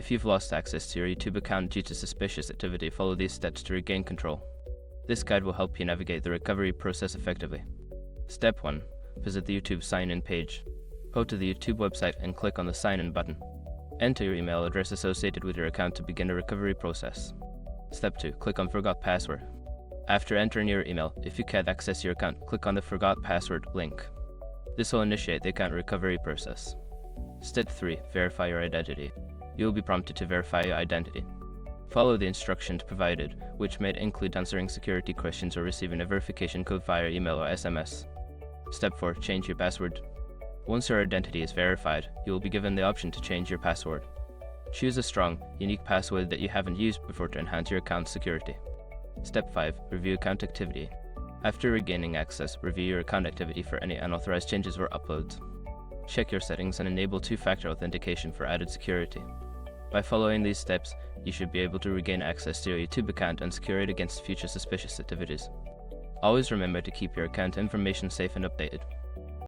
If you've lost access to your YouTube account due to suspicious activity, follow these steps to regain control. This guide will help you navigate the recovery process effectively. Step 1. Visit the YouTube sign-in page. Go to the YouTube website and click on the sign-in button. Enter your email address associated with your account to begin the recovery process. Step 2. Click on Forgot Password. After entering your email, if you can't access your account, click on the Forgot Password link. This will initiate the account recovery process. Step 3. Verify your identity. You will be prompted to verify your identity. Follow the instructions provided, which may include answering security questions or receiving a verification code via email or SMS. Step 4. Change your password. Once your identity is verified, you will be given the option to change your password. Choose a strong, unique password that you haven't used before to enhance your account's security. Step 5. Review account activity. After regaining access, review your account activity for any unauthorized changes or uploads. Check your settings and enable two-factor authentication for added security. By following these steps, you should be able to regain access to your YouTube account and secure it against future suspicious activities. Always remember to keep your account information safe and updated.